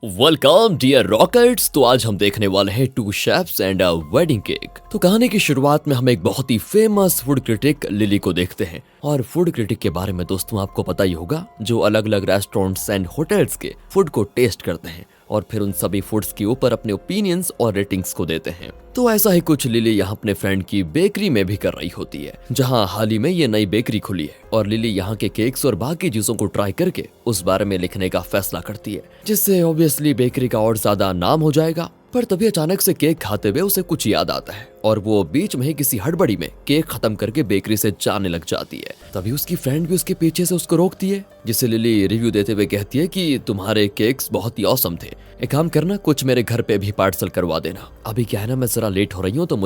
Welcome dear rockets. तो आज हम देखने वाले हैं two chefs and a wedding cake. तो कहानी की शुरुआत में हम एक बहुत ही फेमस फूड क्रिटिक लिली को देखते हैं। और फूड क्रिटिक के बारे में दोस्तों आपको पता ही होगा, जो अलग अलग रेस्टोरेंट्स एंड होटल्स के फूड को टेस्ट करते हैं और फिर उन सभी फूड्स के ऊपर अपने ओपिनियंस और रेटिंग्स को देते हैं। तो ऐसा ही कुछ लिली यहाँ अपने फ्रेंड की बेकरी में भी कर रही होती है, जहाँ हाल ही में ये नई बेकरी खुली है। और लिली यहाँ के केक्स और बाकी चीजों को ट्राई करके उस बारे में लिखने का फैसला करती है, जिससे ऑब्वियसली बेकरी का और ज्यादा नाम हो जाएगा। पर तभी अचानक से केक खाते हुए उसे कुछ याद आता है और वो बीच में ही किसी हड़बड़ी में केक खत्म करके बेकरी से जाने लग जाती है। तभी उसकी फ्रेंड भी उसके पीछे से उसको रोकती है, जिसे लिली रिव्यू देते हुए कहती है कि तुम्हारे केक्स बहुत ही ऑसम थे, एक काम करना, कुछ मेरे घर पे भी पार्सल करवा देना। अभी क्या है ना, मैं जरा लेट हो रही हूँ, तो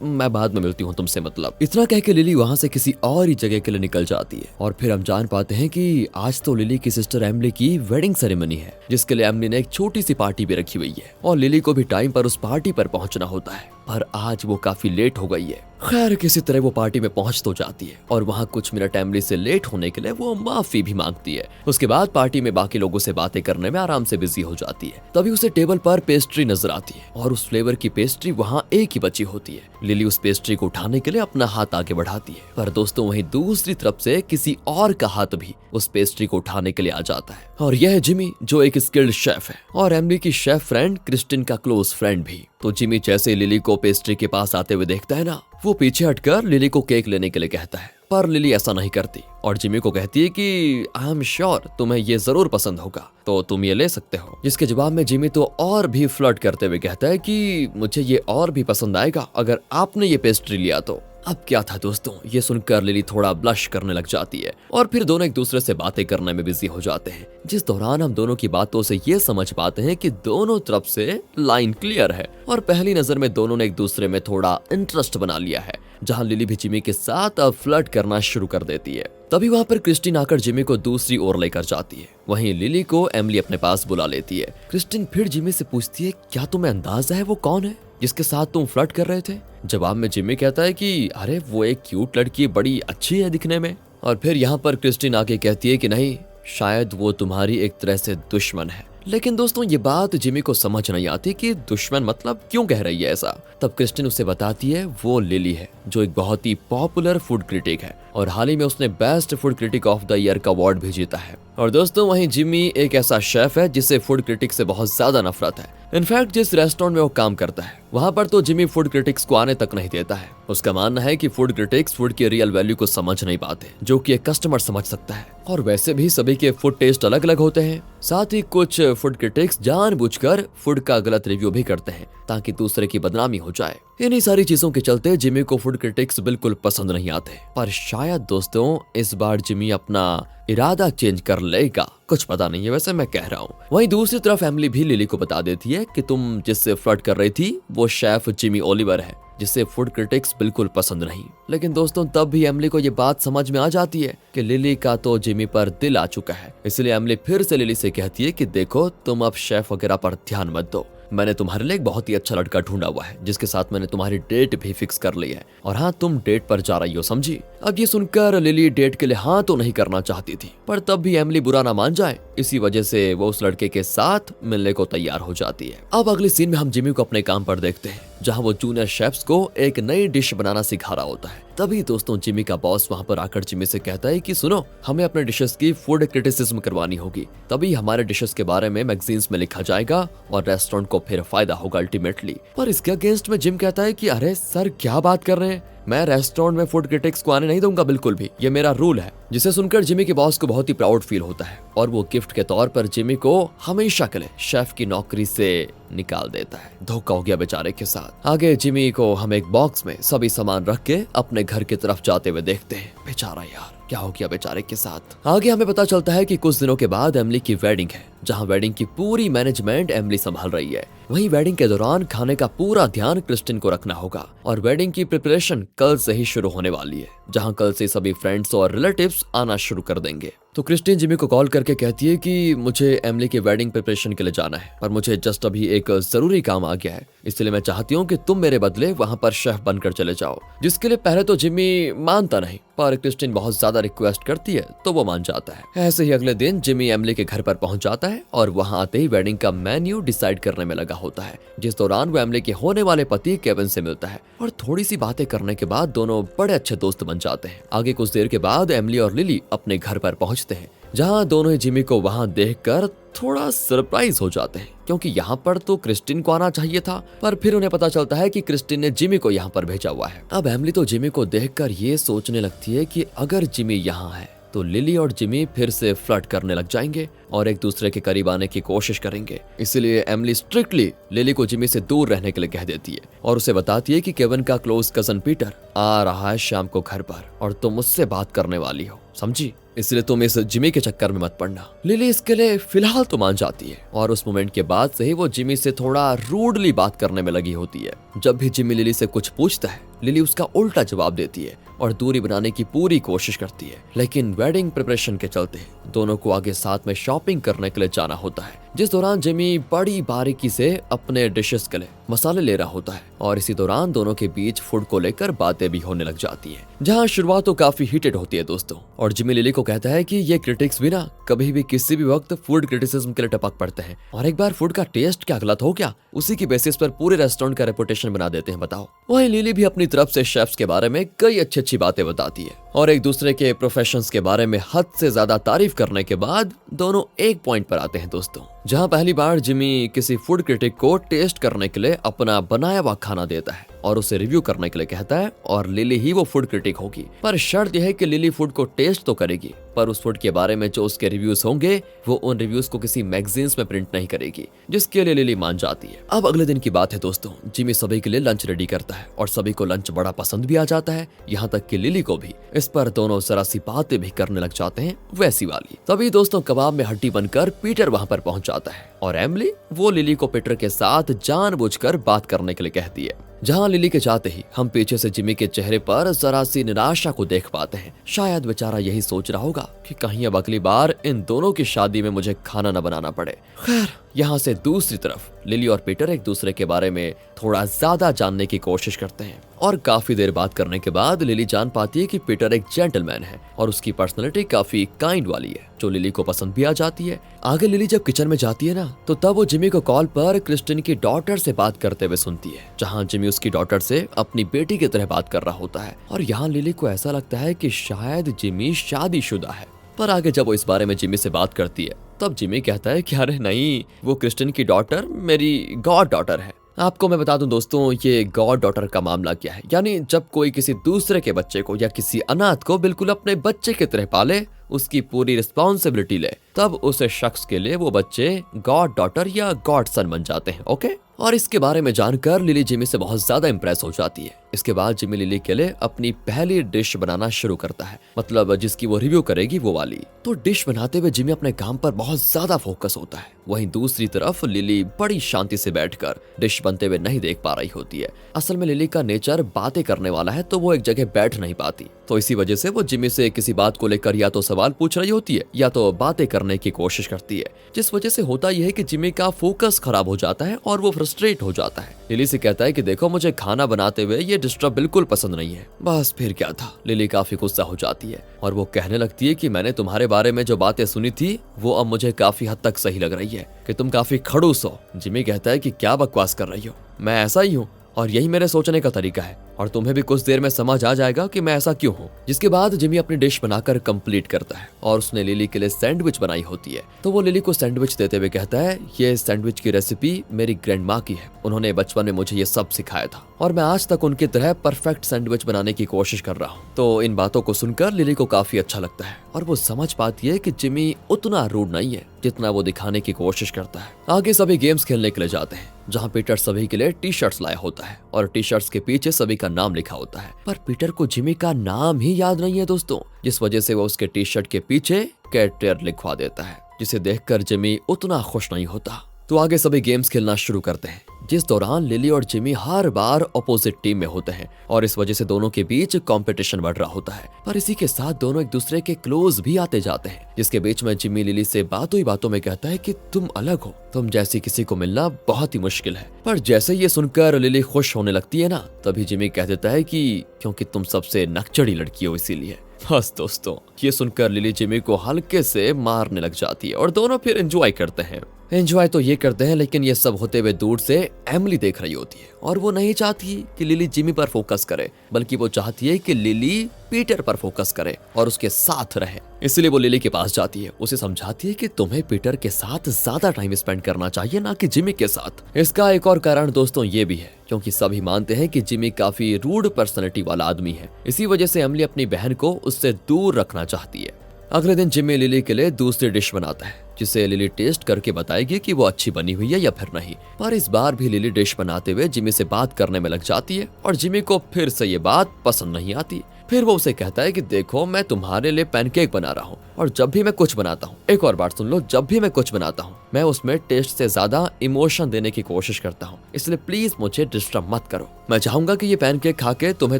मैं बाद में मिलती हूँ तुमसे। मतलब इतना कह के लिली वहाँ से किसी और ही जगह के लिए निकल जाती है। और फिर हम जान पाते हैं कि आज तो लिली की सिस्टर एमिली की वेडिंग सेरेमनी है, जिसके लिए एमिली ने एक छोटी सी पार्टी भी रखी हुई है और लिली को भी टाइम पर उस पार्टी पर पहुंचना होता है। पर आज वो काफी लेट हो गई है। खैर, किसी तरह वो पार्टी में पहुंच तो जाती है और वहां कुछ मिनट एमिली से लेट होने के लिए वो माफी भी मांगती है। उसके बाद पार्टी में बाकी लोगों से बातें करने में आराम से बिजी हो जाती है। तभी उसे टेबल पर पेस्ट्री नजर आती है और उस फ्लेवर की पेस्ट्री वहां एक ही बची होती है। लिली उस पेस्ट्री को उठाने के लिए अपना हाथ आगे बढ़ाती है, पर दोस्तों वहीं दूसरी तरफ से किसी और का हाथ भी उस पेस्ट्री को उठाने के लिए आ जाता है। और यह है जिमी, जो एक स्किल्ड शेफ है और एमिली की शेफ फ्रेंड क्रिस्टिन का क्लोज फ्रेंड भी। तो जिमी जैसे लिली को पेस्ट्री के पास आते हुए देखता है ना, वो पीछे हटकर लिली को केक लेने के लिए कहता है, पर लिली ऐसा नहीं करती और जिमी को कहती है कि आई एम श्योर तुम्हें ये जरूर पसंद होगा, तो तुम ये ले सकते हो। जिसके जवाब में जिमी तो और भी फ्लर्ट करते हुए कहता है कि मुझे ये और भी पसंद आएगा अगर आपने ये पेस्ट्री लिया तो। अब क्या था दोस्तों, ये सुनकर लिली थोड़ा ब्लश करने लग जाती है और फिर दोनों एक दूसरे से बातें करने में बिजी हो जाते हैं, जिस दौरान हम दोनों की बातों से ये समझ पाते हैं कि दोनों तरफ से लाइन क्लियर है और पहली नजर में दोनों ने एक दूसरे में थोड़ा इंटरेस्ट बना लिया है, जहां लिली भी जिमी के साथ अब फ्लर्ट करना शुरू कर देती है। तभी वहां पर क्रिस्टिन आकर जिमी को दूसरी ओर लेकर जाती है। वहीं लिली को एमिली अपने पास बुला लेती है। क्रिस्टिन फिर जिमी से पूछती है, क्या तुम्हें अंदाजा है वो कौन है जिसके साथ तुम फ्लर्ट कर रहे थे? जवाब में जिमी कहता है कि अरे वो एक क्यूट लड़की, बड़ी अच्छी है दिखने में। और फिर यहाँ पर क्रिस्टिन आके कहती है कि नहीं, शायद वो तुम्हारी एक तरह से दुश्मन है। लेकिन दोस्तों ये बात जिमी को समझ नहीं आती कि दुश्मन मतलब क्यों कह रही है ऐसा। तब क्रिस्टिन उसे बताती है वो लिली है, जो एक बहुत ही पॉपुलर फूड क्रिटिक है और हाल ही में उसने best food critic of the year का अवार्ड भी जीता है। और दोस्तों वहीं जिमी एक ऐसा शेफ है जिसे फूड क्रिटिक से बहुत ज्यादा नफरत है। इनफैक्ट जिस रेस्टोरेंट में वो काम करता है वहां पर तो जिमी फूड क्रिटिक्स को आने तक नहीं देता है। उसका मानना है कि फूड क्रिटिक्स फूड की रियल वैल्यू को समझ नहीं पाते, जो कि एक कस्टमर समझ सकता है। और वैसे भी सभी के फूड टेस्ट अलग अलग होते हैं। साथ ही कुछ फूड क्रिटिक्स जानबूझकर फूड का गलत रिव्यू भी करते हैं ताकि दूसरे की बदनामी हो जाए। इन्हीं सारी चीजों के चलते जिमी को फूड क्रिटिक्स बिल्कुल पसंद नहीं आते। पर शायद दोस्तों इस बार जिमी अपना इरादा चेंज कर लेगा, कुछ पता नहीं है, वैसे मैं कह रहा हूँ। वहीं दूसरी तरफ एमिली भी लिली को बता देती है कि तुम जिससे फ्लर्ट कर रही थी वो शेफ जिमी ओलिवर है, जिसे फूड क्रिटिक्स बिल्कुल पसंद नहीं। लेकिन दोस्तों तब भी एमिली को ये बात समझ में आ जाती है कि लिली का तो जिमी पर दिल आ चुका है। इसलिए एमिली फिर से लिली से कहती है कि देखो, तुम अब शेफ वगैरह पर ध्यान मत दो, मैंने तुम्हारे लिए एक बहुत ही अच्छा लड़का ढूंढा हुआ है जिसके साथ मैंने तुम्हारी डेट भी फिक्स कर ली है। और हाँ, तुम डेट पर जा रही हो, समझी? अब ये सुनकर लिली डेट के लिए हाँ तो नहीं करना चाहती थी, पर तब भी एमिली बुरा ना मान जाए, इसी वजह से वो उस लड़के के साथ मिलने को तैयार हो जाती है। अब अगले सीन में हम जिमी को अपने काम पर देखते हैं, जहाँ वो जूनियर शेफ्स को एक नई डिश बनाना सिखा रहा होता है। तभी दोस्तों जिमी का बॉस वहाँ पर आकर जिमी से कहता है कि सुनो, हमें अपने डिशेस की फूड क्रिटिसिज्म करवानी होगी, तभी हमारे डिशेस के बारे में मैगजीन्स में लिखा जाएगा और रेस्टोरेंट को फिर फायदा होगा अल्टीमेटली। पर इसके अगेंस्ट में जिम कहता है कि अरे सर, क्या बात कर रहे हैं, मैं रेस्टोरेंट में फूड क्रिटिक्स को आने नहीं दूंगा बिल्कुल भी, ये मेरा रूल है। जिसे सुनकर जिमी के बॉस को बहुत ही प्राउड फील होता है और वो गिफ्ट के तौर पर जिमी को हमेशा के लिए शेफ की नौकरी से निकाल देता है। धोखा हो गया बेचारे के साथ। आगे जिमी को हम एक बॉक्स में सभी सामान रख के अपने घर की तरफ जाते हुए देखते हैं। बेचारा यार, क्या हो गया बेचारे के साथ। आगे हमें पता चलता है कि कुछ दिनों के बाद एमिली की वेडिंग है, जहां वेडिंग की पूरी मैनेजमेंट एमिली संभाल रही है। वहीं वेडिंग के दौरान खाने का पूरा ध्यान क्रिस्टिन को रखना होगा और वेडिंग की प्रिपरेशन कल से ही शुरू होने वाली है, जहां कल से सभी फ्रेंड्स और रिलेटिव्स आना शुरू कर देंगे। तो क्रिस्टिन जिमी को कॉल करके कहती है कि मुझे एमिली की वेडिंग प्रिपरेशन के लिए जाना है, पर मुझे जस्ट अभी एक जरूरी काम आ गया है, इसलिए मैं चाहती हूँ कि तुम मेरे बदले वहाँ पर शेफ बनकर चले जाओ। जिसके लिए पहले तो जिमी मानता नहीं, पर क्रिस्टिन बहुत ज्यादा रिक्वेस्ट करती है तो वो मान जाता है। ऐसे ही अगले दिन जिमी एमिली के घर पर पहुंच जाता है है और वहाँ आते ही वेडिंग का मेन्यू डिसाइड करने में लगा होता है। जिस दौरान वो एमिली के होने वाले पति केविन से मिलता है और थोड़ी सी बातें करने के बाद दोनों बड़े अच्छे दोस्त बन जाते हैं। आगे कुछ देर के बाद एमिली और लिली अपने घर पर पहुंचते हैं, जहां दोनों ही जिमी को वहां देखकर थोड़ा सरप्राइज हो जाते हैं, क्योंकि यहाँ पर तो क्रिस्टिन को आना चाहिए था, पर फिर उन्हें पता चलता है कि क्रिस्टिन ने जिमी को यहाँ पर भेजा हुआ है। अब एमिली तो जिमी को देखकर ये सोचने लगती है कि अगर जिमी यहाँ है तो लिली और जिमी फिर से फ्लर्ट करने लग जाएंगे और एक दूसरे के करीब आने की कोशिश करेंगे। इसलिए एमिली स्ट्रिक्टली लिली को जिमी से दूर रहने के लिए कह देती है और उसे बताती है कि केविन का क्लोज कजन पीटर आ रहा है शाम को घर पर और तुम उससे बात करने वाली हो, समझी? इसलिए तुम इस जिमी के चक्कर में मत पड़ना। लिली इसके लिए फिलहाल तो मान जाती है और उस मोमेंट के बाद से ही वो जिमी से थोड़ा रूडली बात करने में लगी होती है। जब भी जिमी लिली से कुछ पूछता है, लिली उसका उल्टा जवाब देती है और दूरी बनाने की पूरी कोशिश करती है। लेकिन वेडिंग प्रिपरेशन के चलते दोनों को आगे साथ में शॉपिंग करने के लिए जाना होता है, जिस दौरान जिमी बड़ी बारीकी से अपने डिशेस के लिए मसाले ले रहा होता है और इसी दौरान दोनों के बीच फूड को लेकर बातें भी होने लग जाती हैं, जहां शुरुआत तो काफी हीटेड होती है दोस्तों। और जिमी लिली को कहता है कि ये क्रिटिक्स भी ना कभी भी किसी भी वक्त फूड क्रिटिसिज्म के लिए टपक पड़ते हैं और एक बार फूड का टेस्ट क्या गलत हो गया, उसी की बेसिस पर पूरे रेस्टोरेंट का रेपुटेशन बना देते हैं, बताओ। वहीं लिली भी अपनी तरफ से शेफ्स के बारे में कई अच्छी बातें बताती है और एक दूसरे के प्रोफेशंस के बारे में हद से ज्यादा तारीफ करने के बाद दोनों एक पॉइंट पर आते हैं दोस्तों, जहां पहली बार जिमी किसी फूड क्रिटिक को टेस्ट करने के लिए अपना बनाया हुआ खाना देता है और उसे रिव्यू करने के लिए कहता है और लिली ही वो फूड क्रिटिक होगी। पर शर्त यह है कि लिली फूड को टेस्ट तो करेगी, पर उस फूड के बारे में जो उसके रिव्यूज होंगे वो उन रिव्यूज को किसी मैगजीन्स में प्रिंट नहीं करेगी, जिसके लिए लिली मान जाती है। अब अगले दिन की बात है दोस्तों, जिमी सभी के लिए लंच रेडी करता है और सभी को लंच बड़ा पसंद भी आ जाता है, यहाँ तक कि लिली को भी। इस पर दोनों जरा सी बातें भी करने लग जाते हैं, वैसी वाली। तभी दोस्तों कबाब में हड्डी बनकर पीटर वहाँ पर पहुंच जाता है और एमिली वो लिली को पीटर के साथ जानबूझकर बात करने के लिए कहती है। जहां लिली के जाते ही हम पीछे से जिमी के चेहरे पर जरा सी निराशा को देख पाते हैं। शायद बेचारा यही सोच रहा होगा कि कहीं अब अगली बार इन दोनों की शादी में मुझे खाना न बनाना पड़े। खैर, यहाँ से दूसरी तरफ लिली और पीटर एक दूसरे के बारे में थोड़ा ज्यादा जानने की कोशिश करते हैं और काफी देर बात करने के बाद लिली जान पाती है कि पीटर एक जेंटलमैन है और उसकी पर्सनैलिटी काफी काइंड वाली है, जो लिली को पसंद भी आ जाती है। आगे लिली जब किचन में जाती है ना, तो तब वो जिमी को कॉल पर क्रिस्टिन की डॉटर से बात करते हुए सुनती है, जहाँ जिमी उसकी डॉटर से अपनी बेटी की तरह बात कर रहा होता है और यहाँ लिली को ऐसा लगता है कि शायद जिमी शादीशुदा है। पर आगे जब वो इस बारे में जिमी से बात करती है, तब जिमी कहता है कि अरे नहीं, वो क्रिस्टिन की डॉटर मेरी गॉड डॉटर है। आपको मैं बता दूं दोस्तों, ये गॉड डॉटर का मामला क्या है, यानी जब कोई किसी दूसरे के बच्चे को या किसी अनाथ को बिल्कुल अपने बच्चे की तरह पाले, उसकी पूरी रिस्पॉन्सिबिलिटी ले, तब उस शख्स के लिए वो बच्चे गॉड डॉटर या गॉड सन बन जाते हैं। ओके, और इसके बारे में जानकर लिली जिमी से बहुत ज्यादा इंप्रेस हो जाती है। इसके बाद जिमी लिली के लिए अपनी पहली डिश बनाना शुरू करता है, मतलब जिसकी वो रिव्यू करेगी वो वाली। तो डिश बनाते हुए जिमी अपने काम पर बहुत ज्यादा फोकस होता है। वहीं दूसरी तरफ लिली बड़ी शांति से बैठकर डिश बनते हुए नहीं देख पा रही होती है। असल में लिली का नेचर बातें करने वाला है, तो वो एक जगह बैठ नहीं पाती, तो इसी वजह से वो जिमी से किसी बात को लेकर या तो सवाल पूछ रही होती है या तो बातें करने की कोशिश करती है, जिस वजह से होता यह है कि जिमी का फोकस खराब हो जाता है और वो फ्रस्ट्रेट हो जाता है। लिली से कहता है कि देखो, मुझे खाना बनाते हुए ये डिस्टर्ब बिल्कुल पसंद नहीं है। बस फिर क्या था, लिली काफी गुस्सा हो जाती है और वो कहने लगती है कि मैंने तुम्हारे बारे में जो बातें सुनी थी वो अब मुझे काफी हद तक सही लग रही है कि तुम काफी खड़ूस हो। जिमी कहता है कि क्या बकवास कर रही हो, मैं ऐसा ही हूँ और यही मेरे सोचने का तरीका है और तुम्हें भी कुछ देर में समझ आ जाएगा कि मैं ऐसा क्यों हूँ। जिसके बाद जिमी अपनी डिश बनाकर कंप्लीट करता है और उसने लिली के लिए सैंडविच बनाई होती है। तो वो लिली को सैंडविच देते हुए कहता है, ये सैंडविच की रेसिपी मेरी ग्रैंड माँ की है, उन्होंने बचपन में मुझे ये सब सिखाया था और मैं आज तक उनकी तरह परफेक्ट सैंडविच बनाने की कोशिश कर रहा हूँ। तो इन बातों को सुनकर लिली को काफी अच्छा लगता है और वो समझ पाती है कि जिमी उतना रूड नहीं है जितना वो दिखाने की कोशिश करता है। आगे सभी गेम्स खेलने के लिए जाते हैं, जहाँ पीटर सभी के लिए टी शर्ट्स लाया होता है और टी शर्ट्स के पीछे सभी का नाम लिखा होता है। पर पीटर को जिमी का नाम ही याद नहीं है दोस्तों, जिस वजह से वो उसके टी शर्ट के पीछे कैट लिखवा देता है, जिसे देखकर जिमी उतना खुश नहीं होता। तो आगे सभी गेम्स खेलना शुरू करते हैं, जिस दौरान लिली और जिमी हर बार अपोजिट टीम में होते हैं और इस वजह से दोनों के बीच कंपटीशन बढ़ रहा होता है। पर इसी के साथ दोनों एक दूसरे के क्लोज भी आते जाते हैं, जिसके बीच में जिमी लिली से बातों ही बातों में कहता है कि तुम अलग हो, तुम जैसी किसी को मिलना बहुत ही मुश्किल है। पर जैसे ये सुनकर लिली खुश होने लगती है ना, तभी जिमी कह देता है कि क्योंकि तुम सबसे नकचड़ी लड़की हो इसीलिए। बस दोस्तों, ये सुनकर लिली जिमी को हल्के से मारने लग जाती है और दोनों फिर एंजॉय करते हैं। एंजॉय तो ये करते हैं, लेकिन ये सब होते हुए दूर से एमिली देख रही होती है और वो नहीं चाहती कि लिली जिमी पर फोकस करे, बल्कि वो चाहती है कि लिली पीटर पर फोकस करे और उसके साथ रहे। इसलिए वो लिली के पास जाती है, उसे समझाती है कि तुम्हें पीटर के साथ ज्यादा टाइम स्पेंड करना चाहिए, ना कि जिमी के साथ। इसका एक और कारण दोस्तों ये भी है, क्योंकि सभी मानते हैं कि जिमी काफी रूड पर्सनैलिटी वाला आदमी है। इसी वजह से एमिली अपनी बहन को उससे दूर रखना चाहती है। अगले दिन जिमी लिली के लिए दूसरी डिश बनाता है, जिसे लिली टेस्ट करके बताएगी कि वो अच्छी बनी हुई है या फिर नहीं। पर इस बार भी लिली डिश बनाते हुए जिमी से बात करने में लग जाती है और जिमी को फिर से ये बात पसंद नहीं आती। फिर वो उसे कहता है कि देखो, मैं तुम्हारे लिए पैनकेक बना रहा हूँ और जब भी मैं कुछ बनाता हूँ, एक और बात सुन लो, जब भी मैं कुछ बनाता हूँ मैं उसमें टेस्ट से ज्यादा इमोशन देने की कोशिश करता हूँ, इसलिए प्लीज मुझे डिस्टर्ब मत करो। मैं चाहूंगा कि ये पैनकेक खा के तुम्हें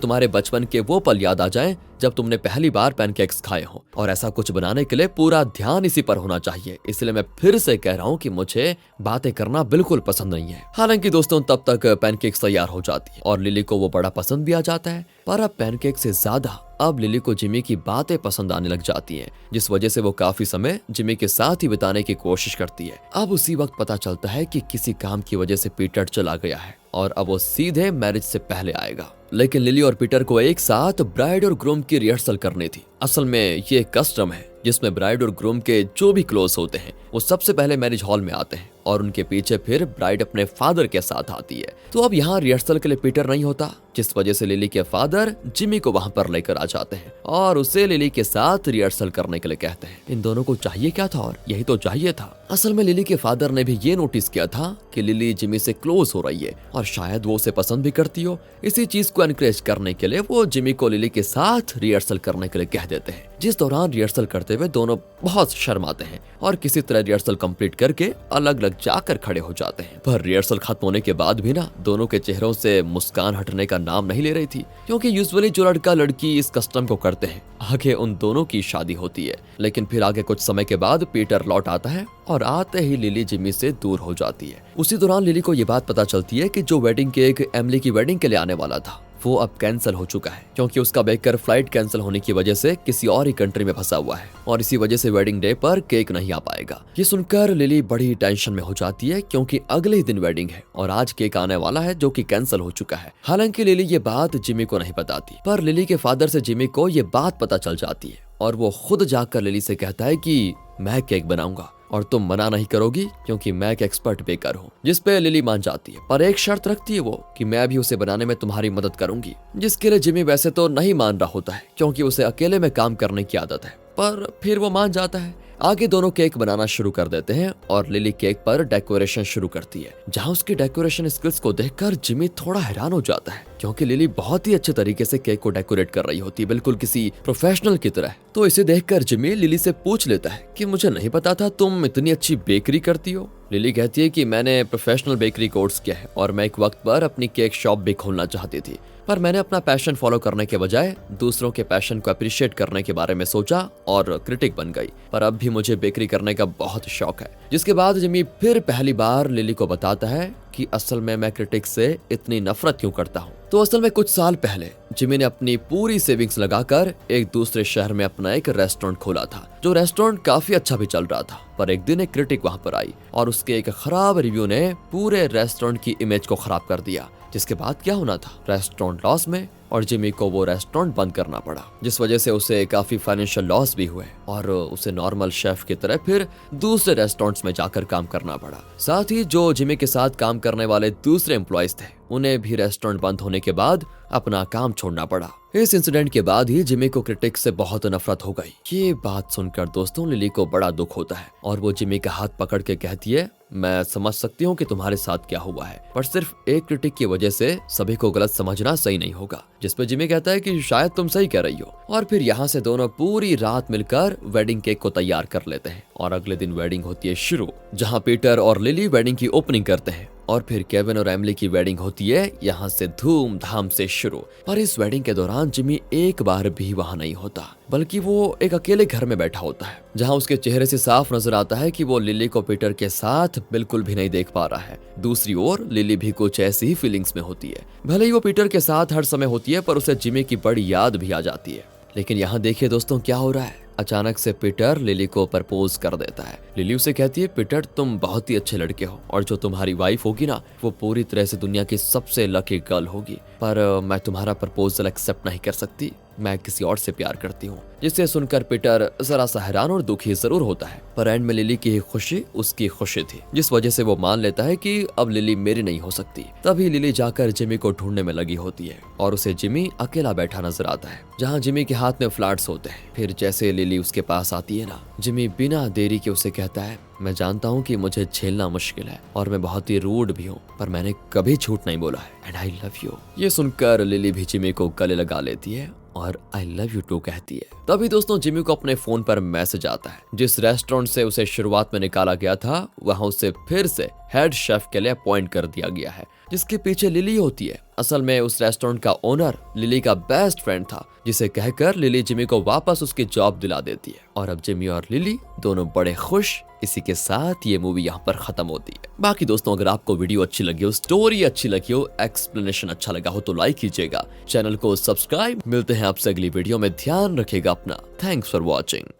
तुम्हारे बचपन के वो पल याद आ जाएं जब तुमने पहली बार पैनकेक्स खाए हो, और ऐसा कुछ बनाने के लिए पूरा ध्यान इसी पर होना चाहिए। इसलिए मैं फिर से कह रहा हूँ कि मुझे बातें करना बिल्कुल पसंद नहीं है। हालांकि दोस्तों तब तक पैनकेक्स तैयार हो जाती है और लिली को वो बड़ा पसंद भी आ जाता है। पर अब पैनकेक से ज्यादा अब लिली को जिमी की बातें पसंद आने लग जाती हैं, जिस वजह से वो काफी समय जिमी के साथ ही बिताने की कोशिश करती है। अब उसी वक्त पता चलता है कि किसी काम की वजह से पीटर चला गया है और अब वो सीधे मैरिज से पहले आएगा। लेकिन लिली और पीटर को एक साथ ब्राइड और ग्रूम की रिहर्सल करनी थी। असल में ये एक कस्टम है जिसमें ब्राइड और ग्रूम के जो भी क्लोज होते हैं वो सबसे पहले मैरिज हॉल में आते हैं और उनके पीछे फिर ब्राइड अपने फादर के साथ आती है। तो अब यहाँ रिहर्सल के लिए पीटर नहीं होता, जिस वजह से लिली के फादर जिमी को वहां पर लेकर आ जाते हैं और उसे लिली के साथ रिहर्सल करने के लिए कहते हैं। इन दोनों को चाहिए क्या था, और यही तो चाहिए था। असल में लिली के फादर ने भी ये नोटिस किया था कि लिली जिमी से क्लोज हो रही है और शायद वो उसे पसंद भी करती हो। इसी चीज को एनकरेज करने के लिए वो जिमी को लिली के साथ रिहर्सल करने के लिए कह देते हैं, जिस दौरान रिहर्सल करते हुए दोनों बहुत शर्माते हैं और किसी तरह रिहर्सल कंप्लीट करके अलग अलग जाकर खड़े हो जाते हैं। पर रिहर्सल खत्म होने के बाद भी ना दोनों के चेहरों से मुस्कान हटने का नाम नहीं ले रही थी, क्योंकि यूजुअली जो लड़का लड़की इस कस्टम को करते हैं आगे उन दोनों की शादी होती है। लेकिन फिर आगे कुछ समय के बाद पीटर लौट आता है और आते ही लिली जिमी से दूर हो जाती है। उसी दौरान लिली को ये बात पता चलती है कि जो वेडिंग केक एमिली की वेडिंग के लिए आने वाला था वो अब कैंसिल हो चुका है, क्योंकि उसका बेकर फ्लाइट कैंसिल होने की वजह से किसी और ही कंट्री में फंसा हुआ है और इसी वजह से वेडिंग डे पर केक नहीं आ पाएगा। ये सुनकर लिली बड़ी टेंशन में हो जाती है, क्योंकि अगले ही दिन वेडिंग है और आज केक आने वाला है जो कि कैंसिल हो चुका है। हालांकि लिली ये बात जिमी को नहीं बताती, पर लिली के फादर से जिमी को ये बात पता चल जाती है और वो खुद जाकर लिली से कहता है कि मैं केक बनाऊंगा और तुम मना नहीं करोगी, क्योंकि मैं एक एक्सपर्ट बेकर हूँ। जिस पे लिली मान जाती है, पर एक शर्त रखती है वो कि मैं भी उसे बनाने में तुम्हारी मदद करूंगी, जिसके लिए जिमी वैसे तो नहीं मान रहा होता है, क्योंकि उसे अकेले में काम करने की आदत है। पर फिर वो मान जाता है। आगे दोनों केक बनाना शुरू कर देते हैं और लिली केक पर डेकोरेशन शुरू करती है, जहां उसकी डेकोरेशन स्किल्स को देखकर जिमी थोड़ा हैरान हो जाता है, क्योंकि लिली बहुत ही अच्छे तरीके से केक को डेकोरेट कर रही होती है, बिल्कुल किसी प्रोफेशनल की तरह। तो इसे देखकर जिमी लिली से पूछ लेता है कि मुझे नहीं पता था तुम इतनी अच्छी बेकरी करती हो। लिली कहती है कि मैंने प्रोफेशनल बेकरी कोर्स किया है और मैं एक वक्त पर अपनी केक शॉप भी खोलना चाहती थी, पर मैंने अपना पैशन फॉलो करने के बजाय दूसरों के पैशन को अप्रिशिएट करने के बारे में सोचा और क्रिटिक बन गई। पर अब भी मुझे बेकरी करने का बहुत शौक है। जिसके बाद जिमी फिर पहली बार लिली को बताता है कि असल में मैं क्रिटिक से इतनी नफरत क्यों करता हूँ। तो असल में कुछ साल पहले जिमी ने अपनी पूरी सेविंग्स लगाकर एक दूसरे शहर में अपना एक रेस्टोरेंट खोला था, जो रेस्टोरेंट काफी अच्छा भी चल रहा था। पर एक दिन एक क्रिटिक वहां पर आई और उसके एक खराब रिव्यू ने पूरे रेस्टोरेंट की इमेज को खराब कर दिया, जिसके बाद क्या होना था, रेस्टोरेंट लॉस में और जिमी को वो रेस्टोरेंट बंद करना पड़ा, जिस वजह से उसे काफी फाइनेंशियल लॉस भी हुए और उसे नॉर्मल शेफ की तरह फिर दूसरे रेस्टोरेंट्स में जाकर काम करना पड़ा। साथ ही जो जिमी के साथ काम करने वाले दूसरे एम्प्लॉयज थे उन्हें भी रेस्टोरेंट बंद होने के बाद अपना काम छोड़ना पड़ा। इस इंसिडेंट के बाद ही जिमी को क्रिटिक से बहुत नफरत हो गई। ये बात सुनकर दोस्तों लिली को बड़ा दुख होता है और वो जिमी का हाथ पकड़ के कहती है, मैं समझ सकती हूँ कि तुम्हारे साथ क्या हुआ है, पर सिर्फ एक क्रिटिक की वजह से सभी को गलत समझना सही नहीं होगा। जिस पे जिमी कहता है कि शायद तुम सही कह रही हो, और फिर यहाँ से दोनों पूरी रात मिलकर वेडिंग केक को तैयार कर लेते हैं और अगले दिन वेडिंग होती है शुरू, जहाँ पीटर और लिली वेडिंग की ओपनिंग करते हैं और फिर केविन और एमिली की वेडिंग होती है यहाँ से धूमधाम से शुरू। पर इस वेडिंग के दौरान जिमी एक बार भी वहाँ नहीं होता, बल्कि वो एक अकेले घर में बैठा होता है, जहाँ उसके चेहरे से साफ नजर आता है कि वो लिली को पीटर के साथ बिल्कुल भी नहीं देख पा रहा है। दूसरी ओर लिली भी कुछ ऐसी ही फीलिंग्स में होती है। भले ही वो पीटर के साथ हर समय होती है, पर उसे जिमी की बड़ी याद भी आ जाती है। लेकिन यहाँ देखिए दोस्तों क्या हो रहा है। अचानक से पीटर लिली को प्रपोज कर देता है। लिली उसे कहती है, पीटर तुम बहुत ही अच्छे लड़के हो और जो तुम्हारी वाइफ होगी ना वो पूरी तरह से दुनिया की सबसे लकी गर्ल होगी, पर मैं तुम्हारा प्रपोजल एक्सेप्ट नहीं कर सकती, मैं किसी और से प्यार करती हूँ। जिसे सुनकर पीटर जरा सा हैरान और दुखी जरूर होता है, पर एंड में लिली की खुशी उसकी खुशी थी, जिस वजह से वो मान लेता है कि अब लिली मेरी नहीं हो सकती। तभी लिली जाकर जिमी को ढूंढने में लगी होती है और उसे जिमी अकेला बैठा नजर आता है, जहाँ जिमी के हाथ में फ्लैट्स होते हैं। फिर जैसे लिली उसके पास आती है ना, जिमी बिना देरी के उसे कहता है, मैं जानता हूँ कि मुझे झेलना मुश्किल है और मैं बहुत ही रूड भी हूँ, पर मैंने कभी झूठ नहीं बोला है एंड आई लव यू। ये सुनकर लिली भी जिमी को गले लगा लेती है और आई लव यू टू कहती है। तभी दोस्तों जिमी को अपने फोन पर मैसेज आता है। जिस रेस्टोरेंट से उसे शुरुआत में निकाला गया था वहां उसे फिर से हेड शेफ के लिए अपॉइंट कर दिया गया है, जिसके पीछे लिली होती है। असल में उस रेस्टोरेंट का ओनर लिली का बेस्ट फ्रेंड था, जिसे कहकर लिली जिमी को वापस उसकी जॉब दिला देती है और अब जिमी और लिली दोनों बड़े खुश। इसी के साथ ये मूवी यहाँ पर खत्म होती है। बाकी दोस्तों अगर आपको वीडियो अच्छी लगी हो, स्टोरी अच्छी लगी हो, एक्सप्लेनेशन अच्छा लगा हो तो लाइक कीजिएगा, चैनल को सब्सक्राइब। मिलते हैं आपसे अगली वीडियो में, ध्यान रखिएगा अपना। Thanks for watching.